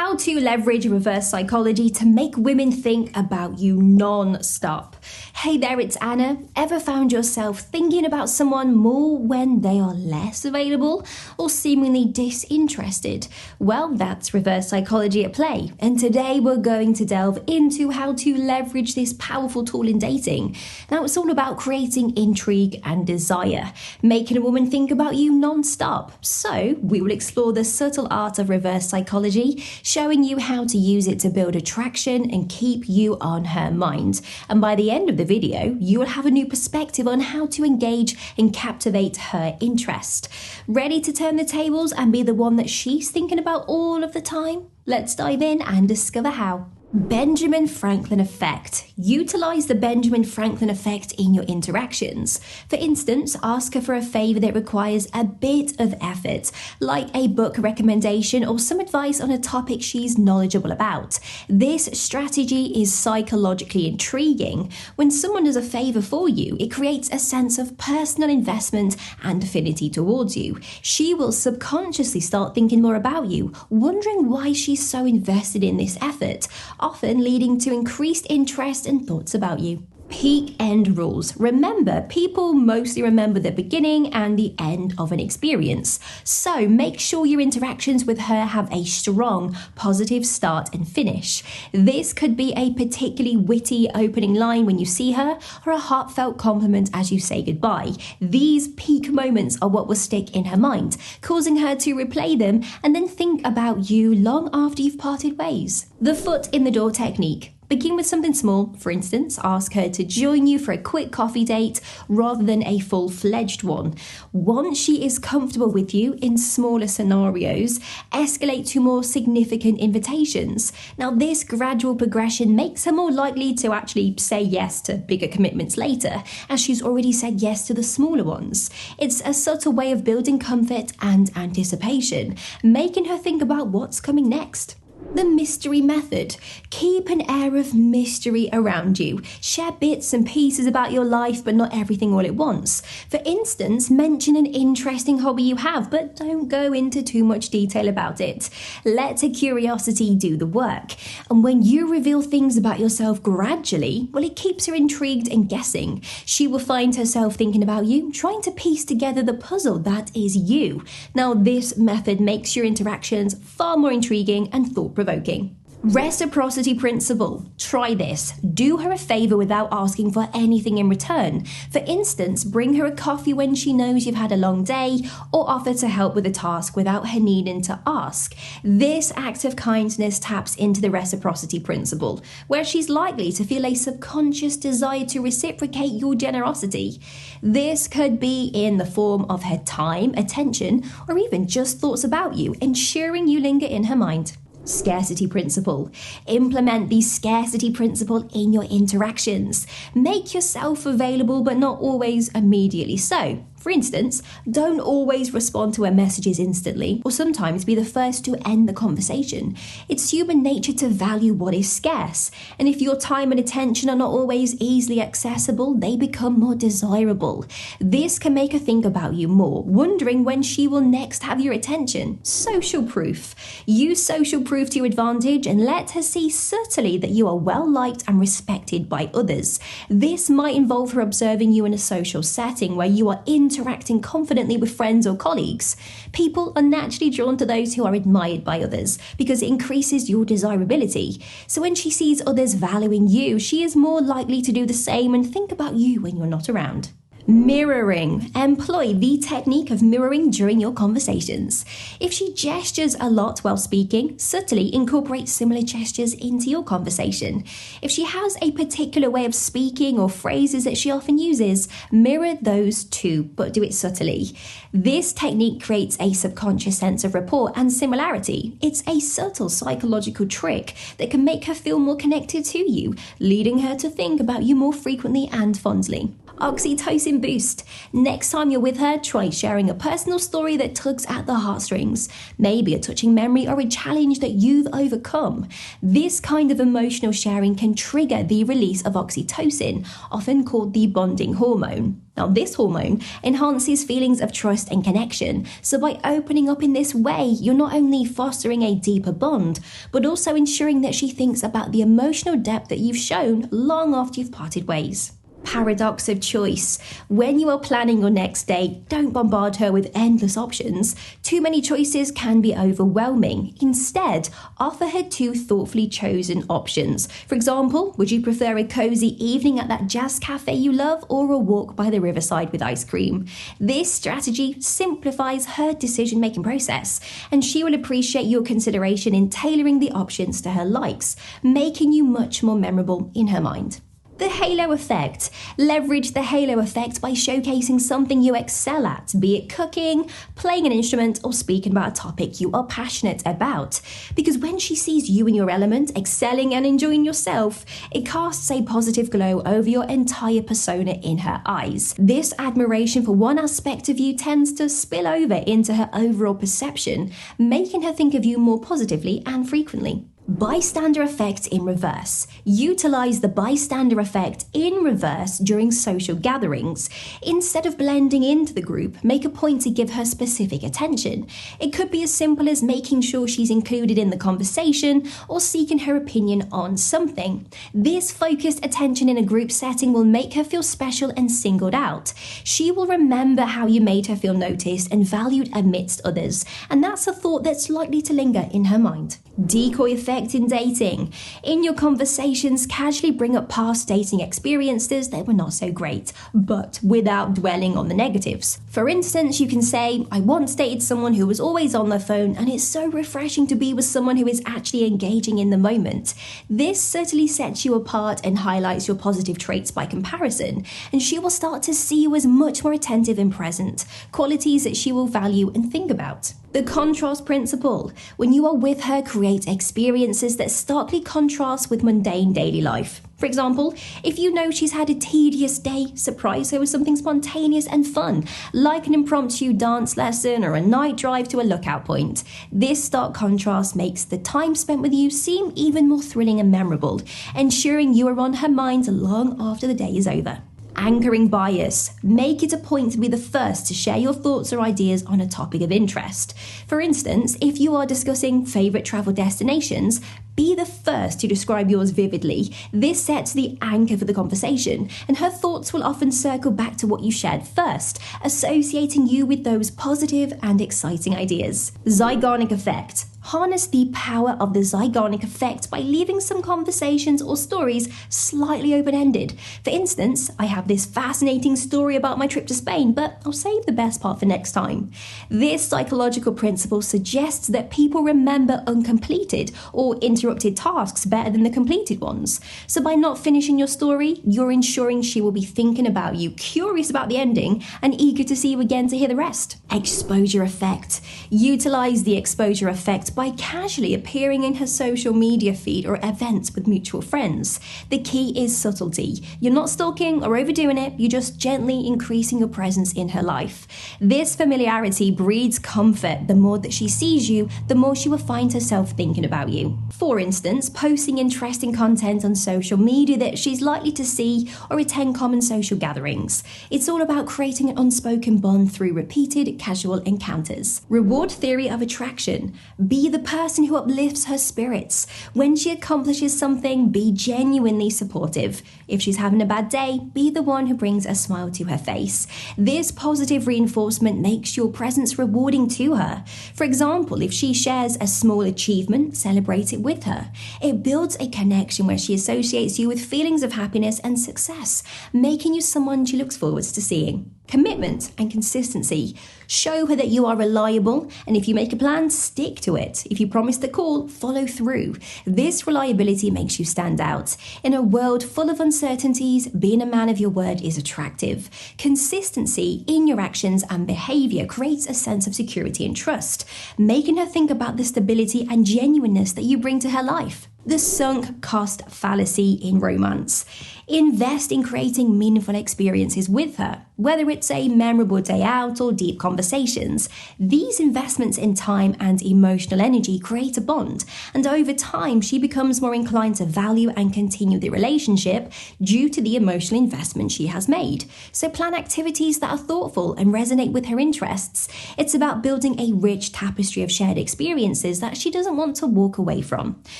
How to leverage reverse psychology to make women think about you non-stop. Hey there, it's Anna. Ever found yourself thinking about someone more when they are less available or seemingly disinterested? Well, that's reverse psychology at play. And today we're going to delve into how to leverage this powerful tool in dating. Now, it's all about creating intrigue and desire, making a woman think about you non-stop. So we will explore the subtle art of reverse psychology, showing you how to use it to build attraction and keep you on her mind. And by the end of the video, you will have a new perspective on how to engage and captivate her interest. Ready to turn the tables and be the one that she's thinking about all of the time? Let's dive in and discover how. Benjamin Franklin Effect. Utilize the Benjamin Franklin Effect in your interactions. For instance, ask her for a favor that requires a bit of effort, like a book recommendation or some advice on a topic she's knowledgeable about. This strategy is psychologically intriguing. When someone does a favor for you, it creates a sense of personal investment and affinity towards you. She will subconsciously start thinking more about you, wondering why she's so invested in this effort, often leading to increased interest and thoughts about you. Peak end rules. Remember, people mostly remember the beginning and the end of an experience. So make sure your interactions with her have a strong, positive start and finish. This could be a particularly witty opening line when you see her, or a heartfelt compliment as you say goodbye. These peak moments are what will stick in her mind, causing her to replay them and then think about you long after you've parted ways. The foot in the door technique. Begin with something small. For instance, ask her to join you for a quick coffee date rather than a full-fledged one. Once she is comfortable with you in smaller scenarios, escalate to more significant invitations. Now, this gradual progression makes her more likely to actually say yes to bigger commitments later, as she's already said yes to the smaller ones. It's a subtle way of building comfort and anticipation, making her think about what's coming next. The mystery method. Keep an air of mystery around you. Share bits and pieces about your life, but not everything all at once. For instance, mention an interesting hobby you have, but don't go into too much detail about it. Let her curiosity do the work. And when you reveal things about yourself gradually, well, it keeps her intrigued and guessing. She will find herself thinking about you, trying to piece together the puzzle that is you. Now, this method makes your interactions far more intriguing and thought-provoking. Reciprocity Principle. Try this. Do her a favor without asking for anything in return. For instance, bring her a coffee when she knows you've had a long day, or offer to help with a task without her needing to ask. This act of kindness taps into the Reciprocity Principle, where she's likely to feel a subconscious desire to reciprocate your generosity. This could be in the form of her time, attention, or even just thoughts about you, ensuring you linger in her mind. Scarcity Principle. Implement the Scarcity Principle in your interactions. Make yourself available, but not always immediately so. For instance, don't always respond to her messages instantly, or sometimes be the first to end the conversation. It's human nature to value what is scarce, and if your time and attention are not always easily accessible, they become more desirable. This can make her think about you more, wondering when she will next have your attention. Social proof. Use social proof to your advantage and let her see subtly that you are well liked and respected by others. This might involve her observing you in a social setting where you are interacting confidently with friends or colleagues. People are naturally drawn to those who are admired by others because it increases your desirability. So when she sees others valuing you, she is more likely to do the same and think about you when you're not around. Mirroring. Employ the technique of mirroring during your conversations. If she gestures a lot while speaking, subtly incorporate similar gestures into your conversation. If she has a particular way of speaking or phrases that she often uses, mirror those too, but do it subtly. This technique creates a subconscious sense of rapport and similarity. It's a subtle psychological trick that can make her feel more connected to you, leading her to think about you more frequently and fondly. Oxytocin Oxytocin Boost. Next time you're with her, try sharing a personal story that tugs at the heartstrings, maybe a touching memory or a challenge that you've overcome. This kind of emotional sharing can trigger the release of oxytocin, often called the bonding hormone. Now, this hormone enhances feelings of trust and connection, so by opening up in this way, you're not only fostering a deeper bond, but also ensuring that she thinks about the emotional depth that you've shown long after you've parted ways. Paradox of choice. When you are planning your next date, don't bombard her with endless options. Too many choices can be overwhelming. Instead, offer her 2 thoughtfully chosen options. For example, would you prefer a cozy evening at that jazz cafe you love or a walk by the riverside with ice cream? This strategy simplifies her decision-making process, and she will appreciate your consideration in tailoring the options to her likes, making you much more memorable in her mind. The halo effect. Leverage the halo effect by showcasing something you excel at, be it cooking, playing an instrument, or speaking about a topic you are passionate about. Because when she sees you in your element, excelling and enjoying yourself, it casts a positive glow over your entire persona in her eyes. This admiration for one aspect of you tends to spill over into her overall perception, making her think of you more positively and frequently. Bystander effect in reverse. Utilize the bystander effect in reverse during social gatherings. Instead of blending into the group, make a point to give her specific attention. It could be as simple as making sure she's included in the conversation or seeking her opinion on something. This focused attention in a group setting will make her feel special and singled out. She will remember how you made her feel noticed and valued amidst others, and that's a thought that's likely to linger in her mind. Decoy effect in dating. In your conversations, casually bring up past dating experiences that were not so great, but without dwelling on the negatives. For instance, you can say, I once dated someone who was always on their phone, and it's so refreshing to be with someone who is actually engaging in the moment. This certainly sets you apart and highlights your positive traits by comparison, and she will start to see you as much more attentive and present, qualities that she will value and think about. The contrast principle. When you are with her, create experiences that starkly contrast with mundane daily life. For example, if you know she's had a tedious day, surprise her with something spontaneous and fun, like an impromptu dance lesson or a night drive to a lookout point. This stark contrast makes the time spent with you seem even more thrilling and memorable, ensuring you are on her mind long after the day is over. Anchoring bias. Make it a point to be the first to share your thoughts or ideas on a topic of interest. For instance, if you are discussing favourite travel destinations, be the first to describe yours vividly. This sets the anchor for the conversation, and her thoughts will often circle back to what you shared first, associating you with those positive and exciting ideas. Zonic Effect. Harness the power of the Zonic Effect by leaving some conversations or stories slightly open-ended. For instance, I have this fascinating story about my trip to Spain, but I'll save the best part for next time. This psychological principle suggests that people remember uncompleted or interrupted tasks better than the completed ones. So by not finishing your story, you're ensuring she will be thinking about you, curious about the ending, and eager to see you again to hear the rest. Exposure effect. Utilize the exposure effect by casually appearing in her social media feed or events with mutual friends. The key is subtlety. You're not stalking or overdoing it, you're just gently increasing your presence in her life. This familiarity breeds comfort. The more that she sees you, the more she will find herself thinking about you. For instance, posting interesting content on social media that she's likely to see or attend common social gatherings. It's all about creating an unspoken bond through repeated casual encounters. Reward theory of attraction. Be the person who uplifts her spirits. When she accomplishes something, be genuinely supportive. If she's having a bad day, be the one who brings a smile to her face. This positive reinforcement makes your presence rewarding to her. For example, if she shares a small achievement, celebrate it with her. It builds a connection where she associates you with feelings of happiness and success, making you someone she looks forward to seeing. Commitment and consistency. Show her that you are reliable, and if you make a plan, stick to it. If you promise the call, follow through. This reliability makes you stand out. In a world full of uncertainties, being a man of your word is attractive. Consistency in your actions and behaviour creates a sense of security and trust, making her think about the stability and genuineness that you bring to her life. The sunk cost fallacy in romance. Invest in creating meaningful experiences with her, whether it's a memorable day out or deep conversations. These investments in time and emotional energy create a bond, and over time she becomes more inclined to value and continue the relationship due to the emotional investment she has made. So plan activities that are thoughtful and resonate with her interests. It's about building a rich tapestry of shared experiences that she doesn't want to walk away from.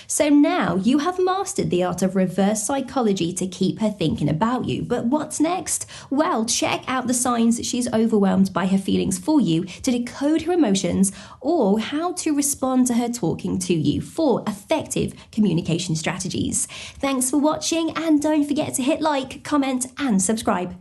So now you have mastered the art of reverse psychology to keep her thinking about you. But what's next? Well, check out the signs that she's overwhelmed by her feelings for you to decode her emotions, or how to respond to her talking to you for effective communication strategies. Thanks for watching, and don't forget to hit like, comment and subscribe.